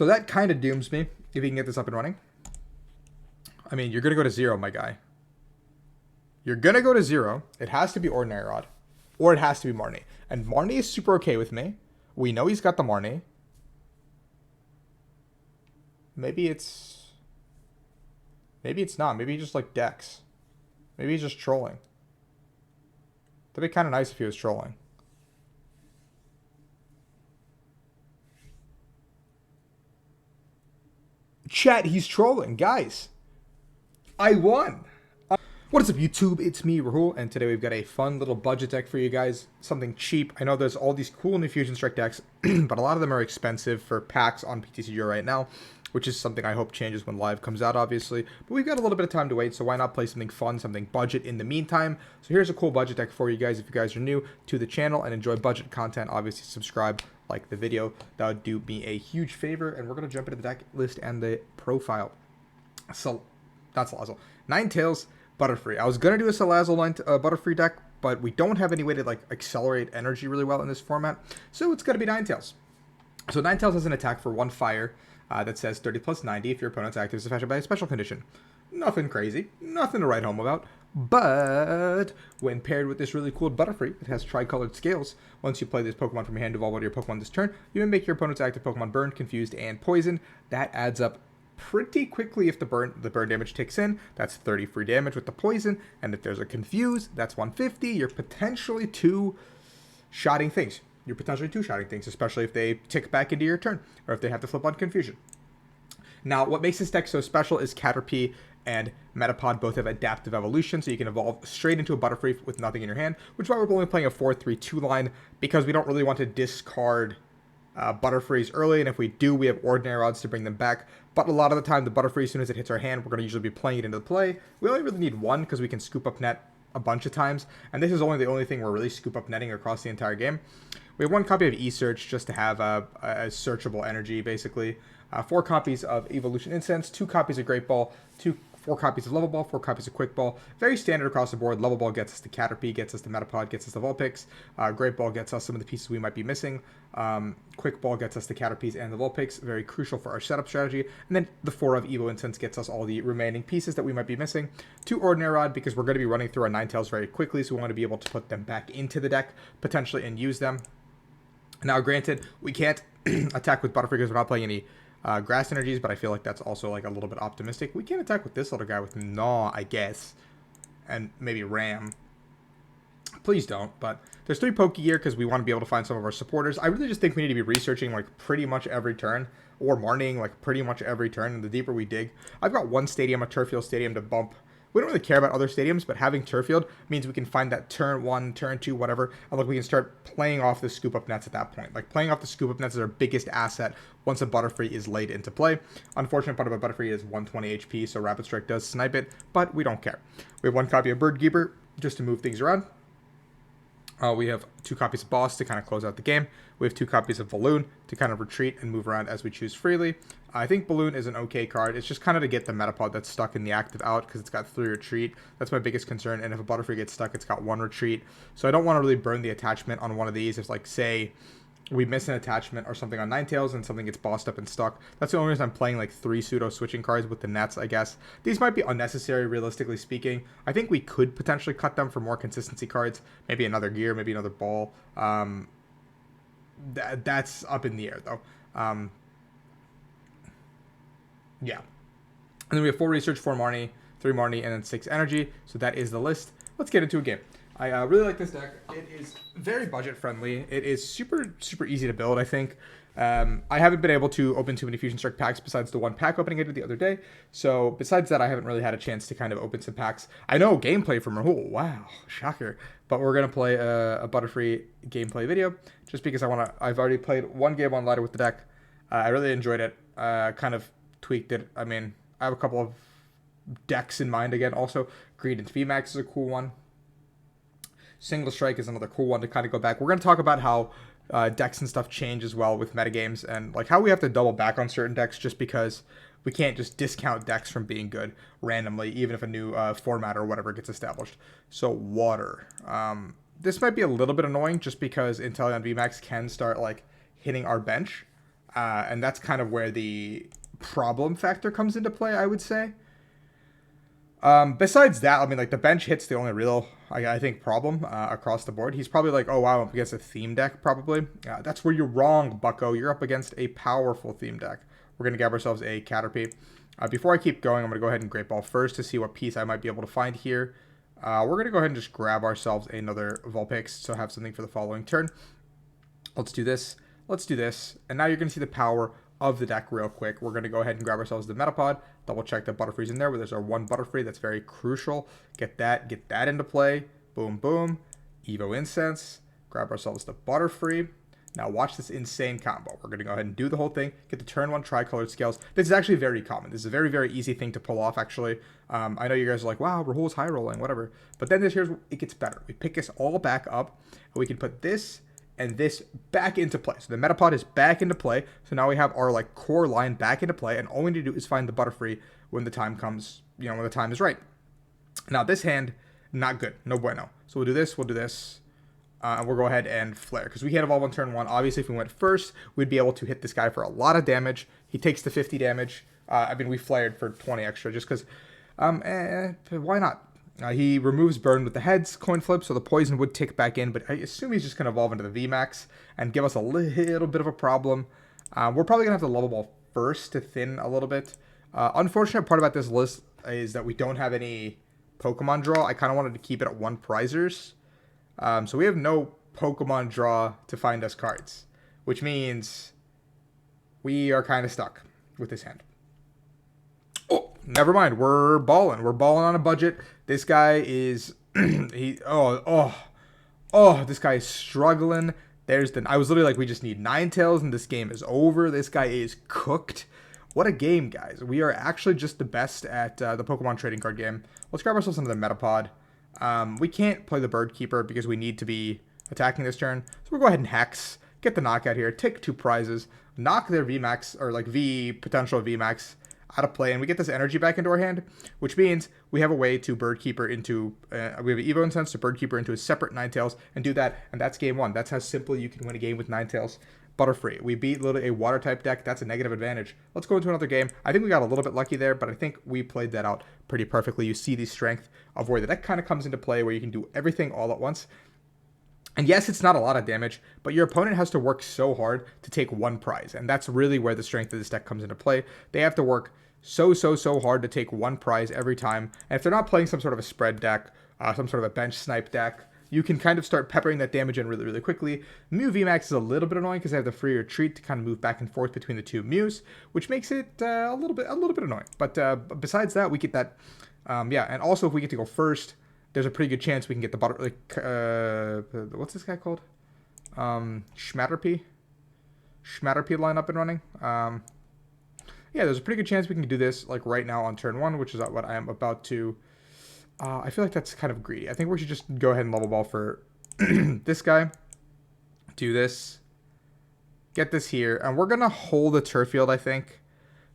So that kind of dooms me if you can get this up and running. I mean, you're going to go to 0, my guy. You're going to go to 0. It has to be Ordinary Rod. Or it has to be Marnie. And Marnie is super okay with me. We know he's got the Marnie. Maybe it's not. Maybe he just like Dex. Maybe he's just trolling. That'd be kind of nice if he was trolling. Chat, he's trolling. Guys, I won. What is up, YouTube? It's me, Rahul, and today we've got a fun little budget deck for you guys. Something cheap. I know there's all these cool Infusion Strike decks, but a lot of them are expensive for packs on PTCGO right now, which is something I hope changes when live comes out, obviously. But we've got a little bit of time to wait, so why not play something fun, something budget in the meantime? So here's a cool budget deck for you guys. If you guys are new to the channel and enjoy budget content, obviously subscribe, like the video. That would do me a huge favor, and we're going to jump into the deck list and the profile. So that's Salazzle. Ninetales Butterfree. I was going to do a Salazzle Butterfree deck, but we don't have any way to like accelerate energy really well in this format, so it's going to be Ninetales. So Ninetales has an attack for 1 fire that says 30 plus 90 if your opponent's active is affected by a special condition. Nothing crazy, nothing to write home about, but when paired with this really cool Butterfree, it has tricolored scales. Once you play this Pokemon from your hand to evolve one of your Pokemon this turn, you may make your opponent's active Pokemon burned, confused, and poisoned. That adds up pretty quickly if the burn damage ticks in. That's 30 free damage with the poison, and if there's a confuse, that's 150. You're potentially two-shotting things. Especially if they tick back into your turn, or if they have to flip on confusion. Now, what makes this deck so special is Caterpie and Metapod both have adaptive evolution, so you can evolve straight into a Butterfree with nothing in your hand, which is why we're only playing a 4-3-2 line, because we don't really want to discard Butterfrees early, and if we do, we have Ordinary Rods to bring them back. But a lot of the time, the Butterfree, as soon as it hits our hand, we're going to usually be playing it into the play. We only really need one, because we can Scoop Up Net a bunch of times, and this is only the only thing we're really Scoop Up Netting across the entire game. We have 1 copy of E-Search just to have a searchable energy, basically. 4 copies of Evolution Incense, 2 copies of Great Ball, 4 copies of Level Ball, 4 copies of Quick Ball. Very standard across the board. Level Ball gets us to Caterpie, gets us to Metapod, gets us to Vulpix. Great Ball gets us some of the pieces we might be missing. Quick Ball gets us the Caterpies and the Vulpix. Very crucial for our setup strategy. And then the 4 of Evo Incense gets us all the remaining pieces that we might be missing. 2 Ordinary Rod, because we're going to be running through our Ninetales very quickly, so we want to be able to put them back into the deck, potentially, and use them. Now, granted, we can't attack with Butterfree because we're not playing any grass energies, but I feel like that's also like a little bit optimistic. We can attack with this little guy with Gnaw, I guess, and maybe Ram. Please don't, but there's 3 Pokégear because we want to be able to find some of our supporters. I really just think we need to be researching like pretty much every turn, or Marnieing like pretty much every turn, and the deeper we dig. I've got 1 stadium, a Turffield Stadium, to bump. We don't really care about other stadiums, but having Turffield means we can find that turn 1, turn 2, whatever, and look, we can start playing off the Scoop Up Nets at that point. Like, playing off the Scoop Up Nets is our biggest asset once a Butterfree is laid into play. Unfortunate part about Butterfree is 120 HP, so Rapid Strike does snipe it, but we don't care. We have 1 copy of Bird Keeper just to move things around. We have 2 copies of Boss to kind of close out the game. We have 2 copies of Balloon to kind of retreat and move around as we choose freely. I think Balloon is an okay card. It's just kind of to get the Metapod that's stuck in the active out, because it's got 3 retreat. That's my biggest concern, and if a Butterfree gets stuck, it's got 1 retreat. So I don't want to really burn the attachment on one of these. If, like, say, we miss an attachment or something on Ninetales and something gets bossed up and stuck. That's the only reason I'm playing like 3 pseudo-switching cards with the Nets, I guess. These might be unnecessary, realistically speaking. I think we could potentially cut them for more consistency cards. Maybe another gear, maybe another ball. That's up in the air, though. Yeah. And then we have 4 research, 4 Marnie, 3 Marnie, and then 6 energy. So that is the list. Let's get into a game. I really like this deck. It is very budget friendly. It is super easy to build, I think. I haven't been able to open too many Fusion Strike packs besides the 1 pack opening I did the other day. So besides that, I haven't really had a chance to kind of open some packs. I know gameplay from Rahul. Wow, shocker. But we're going to play a Butterfree gameplay video just because I've already played 1 game on ladder with the deck. I really enjoyed it. Kind of tweaked it. I mean, I have a couple of decks in mind again. Also, Greed into VMAX is a cool one. Single Strike is another cool one to kind of go back. We're going to talk about how decks and stuff change as well with metagames, and like how we have to double back on certain decks just because we can't just discount decks from being good randomly, even if a new format or whatever gets established. So water. This might be a little bit annoying just because Inteleon VMAX can start like hitting our bench. And that's kind of where the problem factor comes into play, I would say. Besides that, I mean, like, the bench hit's the only real, I think, problem across the board. He's probably like, oh, wow, I'm up against a theme deck, probably. That's where you're wrong, bucko. You're up against a powerful theme deck. We're going to grab ourselves a Caterpie. Before I keep going, I'm going to go ahead and Great Ball first to see what piece I might be able to find here. We're going to go ahead and just grab ourselves another Vulpix, so have something for the following turn. Let's do this. Let's do this. And now you're going to see the power of the deck real quick. We're going to go ahead and grab ourselves the Metapod, double check that Butterfree's in there, where there's our one Butterfree. That's very crucial. Get that into play. Boom, boom. Evo Incense. Grab ourselves the Butterfree. Now watch this insane combo. We're going to go ahead and do the whole thing. Get the turn 1 tricolored scales. This is actually very common. This is a very, very easy thing to pull off, actually. I know you guys are like, wow, Rahul's high rolling, whatever. But then here's where it gets better. We pick this all back up, and we can put this and this back into play. So the Metapod is back into play. So now we have our like core line back into play, and all we need to do is find the Butterfree when the time comes, when the time is right. Now this hand, not good. No bueno. So we'll do this, and we'll go ahead and flare. Because we can't evolve on turn 1. Obviously, if we went first, we'd be able to hit this guy for a lot of damage. He takes the 50 damage. I mean, we flared for 20 extra just because, why not? He removes burn with the heads coin flip, so the poison would tick back in, but I assume he's just going to evolve into the VMAX and give us a little bit of a problem. We're probably going to have to level ball first to thin a little bit. Unfortunate part about this list is that we don't have any Pokemon draw. I kind of wanted to keep it at 1 prizers. So we have no Pokemon draw to find us cards, which means we are kind of stuck with this hand. Oh, never mind. We're balling. We're balling on a budget. This guy is this guy is struggling. I was literally like, we just need Ninetales and this game is over. This guy is cooked. What a game, guys. We are actually just the best at the Pokemon trading card game. Let's grab ourselves into the Metapod. We can't play the Bird Keeper because we need to be attacking this turn. So we'll go ahead and Hex, get the knockout here, take 2 prizes, knock their VMAX, or like potential VMAX out of play, and we get this energy back into our hand, which means we have a way to Bird Keeper into, we have an Evo Incense to Bird Keeper into a separate Ninetales and do that, and that's game 1. That's how simply you can win a game with Ninetales. Butterfree. We beat literally a water type deck. That's a negative advantage. Let's go into another game. I think we got a little bit lucky there, but I think we played that out pretty perfectly. You see the strength of where the deck kind of comes into play, where you can do everything all at once. And yes, it's not a lot of damage, but your opponent has to work so hard to take 1 prize. And that's really where the strength of this deck comes into play. They have to work so hard to take 1 prize every time. And if they're not playing some sort of a spread deck, some sort of a bench snipe deck, you can kind of start peppering that damage in really, really quickly. Mew VMAX is a little bit annoying because they have the free retreat to kind of move back and forth between the 2 Mews, which makes it a little bit annoying. But besides that, we get that, and also if we get to go first, there's a pretty good chance we can get the what's this guy called? Schmatterpie line up and running. Yeah, there's a pretty good chance we can do this like right now on turn 1, which is what I am about to. I feel like that's kind of greedy. I think we should just go ahead and level ball for this guy. Do this. Get this here. And we're going to hold the Turffield, I think.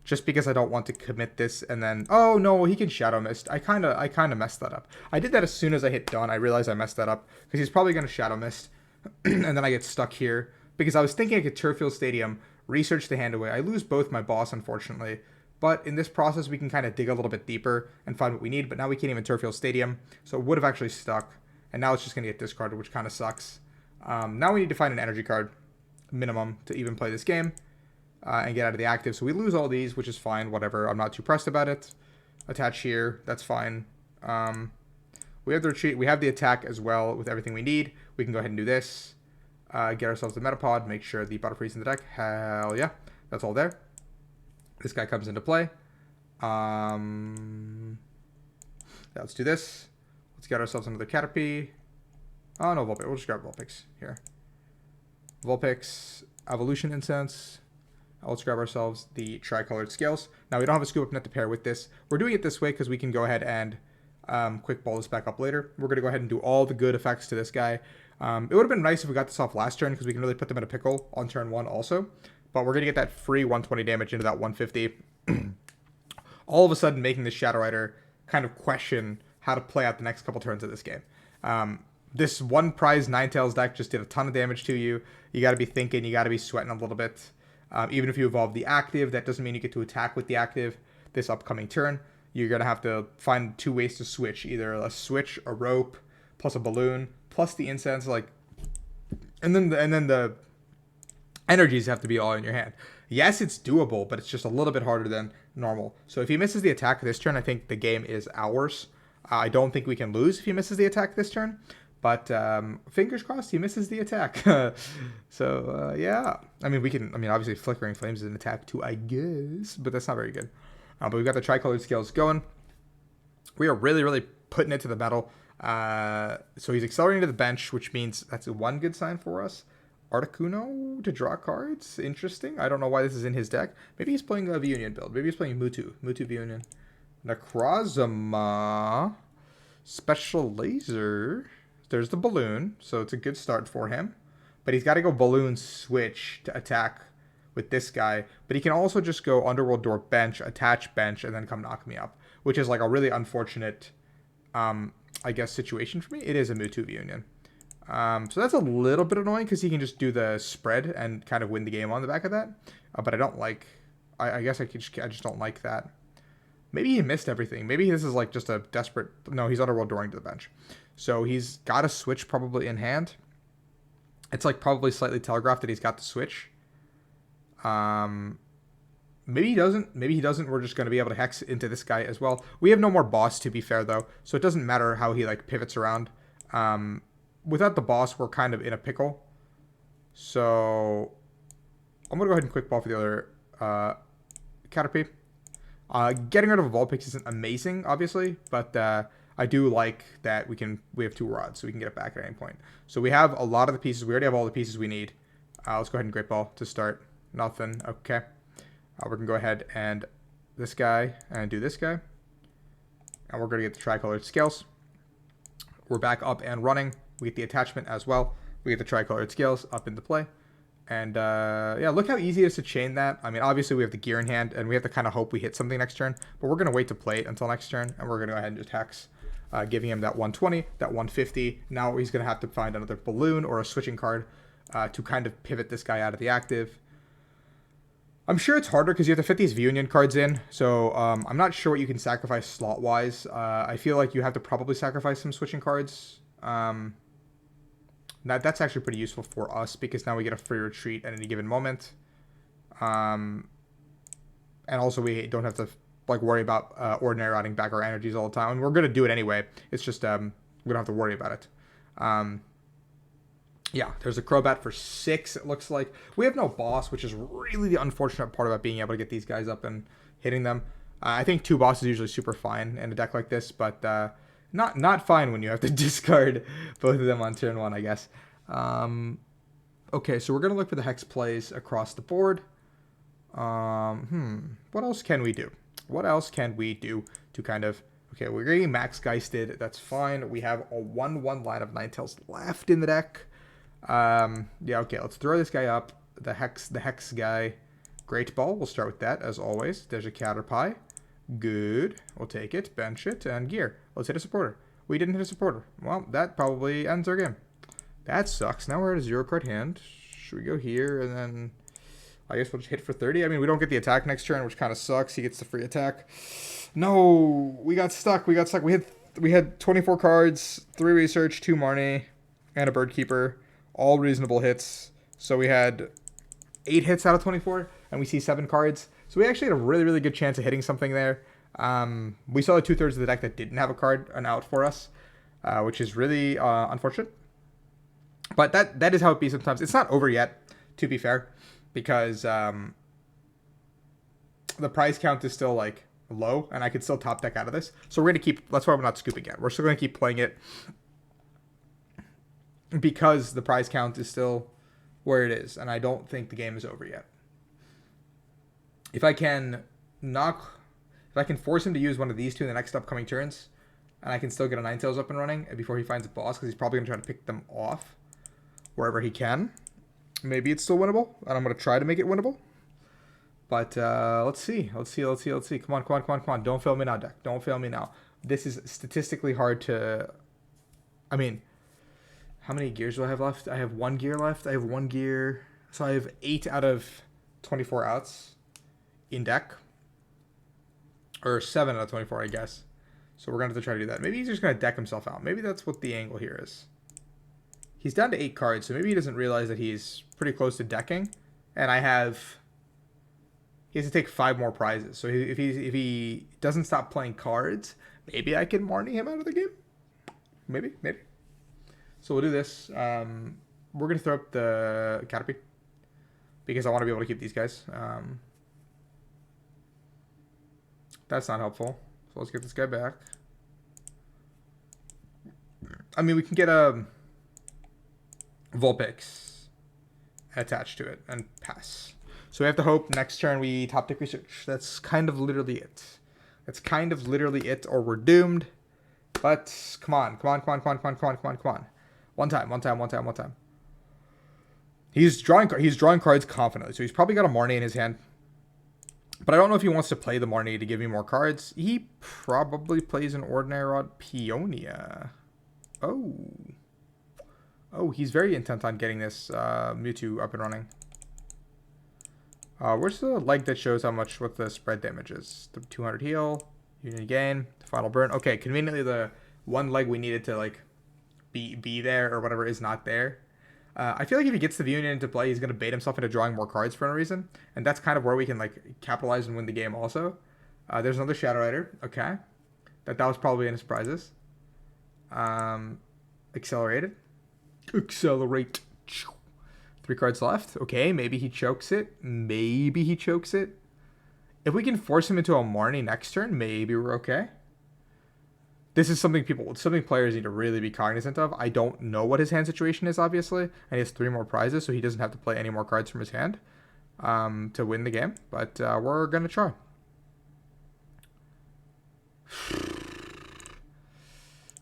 Just because I don't want to commit this and then... Oh, no, he can Shadow Mist. I kind of messed that up. I did that as soon as I hit done. I realized I messed that up. Because he's probably going to Shadow Mist. And then I get stuck here. Because I was thinking I could Turffield Stadium, research the hand away. I lose both my boss, unfortunately. But in this process, we can kind of dig a little bit deeper and find what we need. But now we can't even Turffield Stadium. So it would have actually stuck. And now it's just going to get discarded, which kind of sucks. Now we need to find an energy card, minimum, to even play this game. And get out of the active. So we lose all these, which is fine. Whatever. I'm not too pressed about it. Attach here. That's fine. We have the retreat. We have the attack as well with everything we need. We can go ahead and do this. Get ourselves the Metapod. Make sure the Butterfree's in the deck. Hell yeah. That's all there. This guy comes into play. Yeah, let's do this. Let's get ourselves another Caterpie. Oh, no, Vulpix. We'll just grab Vulpix here. Vulpix, Evolution Incense. Let's grab ourselves the tricolored scales. Now, we don't have a Scoop Up Net to pair with this. We're doing it this way because we can go ahead and quick ball this back up later. We're going to go ahead and do all the good effects to this guy. It would have been nice if we got this off last turn because we can really put them in a pickle on turn 1 also. But we're going to get that free 120 damage into that 150. All of a sudden making the Shadow Rider kind of question how to play out the next couple turns of this game. This 1 prize Ninetales deck just did a ton of damage to you. You got to be thinking, you got to be sweating a little bit. Even if you evolve the active, that doesn't mean you get to attack with the active this upcoming turn. You're going to have to find 2 ways to switch, either a switch, a rope, plus a balloon, plus the incense, like, and then the energies have to be all in your hand. Yes, it's doable, but it's just a little bit harder than normal. So if he misses the attack this turn, I think the game is ours. I don't think we can lose if he misses the attack this turn, but fingers crossed he misses the attack. Yeah. I mean, obviously Flickering Flames is an attack too, I guess, but that's not very good. But we've got the tricolored scales going. We are really, really putting it to the metal. So he's accelerating to the bench, which means that's one good sign for us. Articuno to draw cards. Interesting. I don't know why this is in his deck. Maybe he's playing a V-Union build. Maybe he's playing Mewtwo V-Union. Necrozma. Special Laser. There's the balloon, so it's a good start for him. But he's got to go balloon switch to attack with this guy. But he can also just go Underworld Door bench, attach bench, and then come knock me up. Which is like a really unfortunate, I guess, situation for me. It is a Mewtwo V-Union. So that's a little bit annoying because he can just do the spread and kind of win the game on the back of that. But I don't like... I guess I just don't like that. Maybe he missed everything. Maybe this is like just a desperate... No, he's Underworld Dooring to the bench. So he's got a switch probably in hand. It's like probably slightly telegraphed that he's got the switch. Maybe he doesn't. Maybe he doesn't. We're just going to be able to hex into this guy as well. We have no more boss, to be fair, though. So it doesn't matter how he like pivots around. Without the boss, we're kind of in a pickle. So I'm going to go ahead and quick ball for the other Caterpie. Getting rid of a Vulpix isn't amazing, obviously, but I do like that we have 2 rods, so we can get it back at any point. So we have a lot of the pieces. We already have all the pieces we need. Let's go ahead and Great Ball to start. Nothing. Okay. We're going to go ahead and this guy and do this guy. And we're going to get the tricolored scales. We're back up and running. We get the attachment as well. We get the tricolored scales up into play. And yeah, look how easy it is to chain that. I mean, obviously we have the gear in hand, and we have to kind of hope we hit something next turn. But we're going to wait to play it until next turn, and we're going to go ahead and just hex, giving him that 120, that 150. Now he's going to have to find another balloon or a switching card to kind of pivot this guy out of the active. I'm sure it's harder because you have to fit these V-Union cards in. So I'm not sure what you can sacrifice slot-wise. I feel like you have to probably sacrifice some switching cards. That's actually pretty useful for us because now we get a free retreat at any given moment. And also we don't have to like worry about ordinary routing back our energies all the time. And we're going to do it anyway. It's just we don't have to worry about it. Yeah, there's a Crobat for 6, it looks like. We have no boss, which is really the unfortunate part about being able to get these guys up and hitting them. I think 2 bosses is usually super fine in a deck like this, but not fine when you have to discard both of them on turn 1, I guess. Okay, so we're going to look for the hex plays across the board. What else can we do? What else can we do to kind of... Okay, we're getting max geisted. That's fine. We have a 1-1 line of Ninetales left in the deck. Yeah, okay, let's throw this guy up. The hex guy. Great Ball, we'll start with that, as always. There's a Caterpie. Good. We'll take it, bench it, and gear. Let's hit a supporter. We didn't hit a supporter. Well, that probably ends our game. That sucks. Now we're at a 0-card hand. Should we go here, and then... I guess we'll just hit for 30. I mean, we don't get the attack next turn, which kind of sucks. He gets the free attack. No, we got stuck. We had 24 cards, 3 research, 2 Marnie, and a Bird Keeper. All reasonable hits. So we had 8 hits out of 24, and we see 7 cards. So we actually had a really, really good chance of hitting something there. We saw the 2/3 of the deck that didn't have a card, an out for us, which is really unfortunate. But that is how it be sometimes. It's not over yet, to be fair, because the prize count is still like low, and I could still top deck out of this. So we're gonna keep. That's why we're not scooping yet. We're still gonna keep playing it because the prize count is still where it is, and I don't think the game is over yet. If I can force him to use one of these 2 in the next upcoming turns, and I can still get a Ninetales up and running before he finds a boss, because he's probably gonna try to pick them off wherever he can. Maybe it's still winnable, and I'm gonna try to make it winnable. But let's see. Come on. Don't fail me now, deck. Don't fail me now. This is statistically hard to... I mean, how many gears do I have left? I have 1 gear left. I have 1 gear. So I have 8 out of 24 outs in deck. Or 7 out of 24, I guess. So we're going to have to try to do that. Maybe he's just going to deck himself out. Maybe that's what the angle here is. He's down to 8 cards, so maybe he doesn't realize that he's pretty close to decking. And I have... He has to take 5 more prizes. So if he doesn't stop playing cards, maybe I can Marnie him out of the game. Maybe. So we'll do this. We're going to throw up the Caterpie, because I want to be able to keep these guys. That's not helpful. So let's get this guy back. I mean, we can get a Vulpix attached to it and pass. So we have to hope next turn we top deck research. That's kind of literally it. That's kind of literally it, or we're doomed. But come on. One time. He's drawing cards confidently, so he's probably got a Marnie in his hand. But I don't know if he wants to play the Marnie to give me more cards. He probably plays an Ordinary Rod Peonia. Oh, he's very intent on getting this Mewtwo up and running. Where's the leg that shows what the spread damage is? The 200 heal, unity gain, final burn. Okay, conveniently the one leg we needed to like be there or whatever is not there. I feel like if he gets the Union into play, he's going to bait himself into drawing more cards for no reason. And that's kind of where we can like capitalize and win the game also. There's another Shadow Rider. Okay. That was probably in his prizes. Accelerated. Accelerate. 3 cards left. Okay, maybe he chokes it. If we can force him into a Marnie next turn, maybe we're okay. This is something players need to really be cognizant of. I don't know what his hand situation is, obviously. And he has 3 more prizes, so he doesn't have to play any more cards from his hand to win the game. But we're going to try.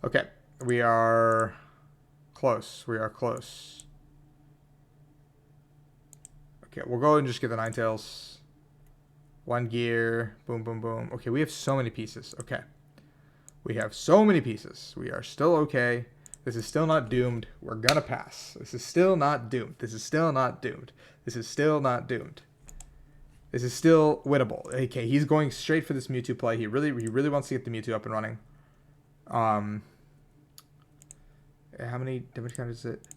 Okay, we are close. Okay, we'll go and just get the Ninetales. 1 gear. Boom. Okay, we have so many pieces. Okay. We have so many pieces. We are still okay. This is still not doomed. We're gonna pass. This is still not doomed. This is still winnable. Okay, he's going straight for this Mewtwo play. He really wants to get the Mewtwo up and running. How many damage counters is it?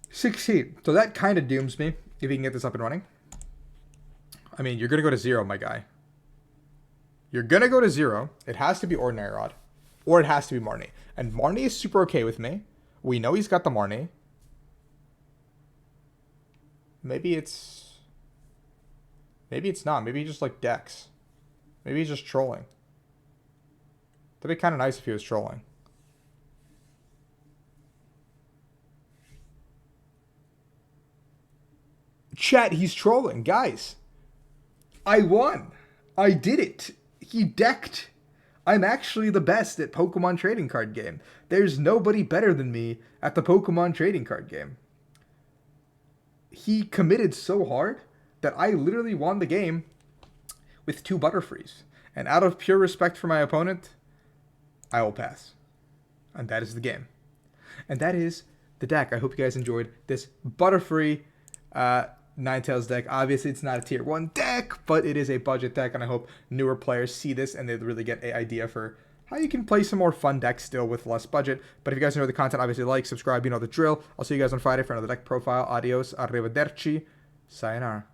16. So that kind of dooms me if he can get this up and running. I mean, you're gonna go to 0, my guy. You're going to go to 0. It has to be Ordinary Rod. Or it has to be Marnie. And Marnie is super okay with me. We know he's got the Marnie. Maybe it's not. Maybe he just like decks. Maybe he's just trolling. That'd be kind of nice if he was trolling. Chat, he's trolling. Guys, I won. I did it. He decked. I'm actually the best at Pokemon trading card game. There's nobody better than me at the Pokemon trading card game. He committed so hard that I literally won the game with 2 Butterfrees. And out of pure respect for my opponent, I will pass. And that is the game. And that is the deck. I hope you guys enjoyed this Butterfree Ninetales deck. Obviously, it's not a tier 1 deck, but it is a budget deck, and I hope newer players see this and they really get an idea for how you can play some more fun decks still with less budget. But if you guys enjoy the content, obviously like, subscribe, you know the drill. I'll see you guys on Friday for another deck profile. Adios, arrivederci, sayonara.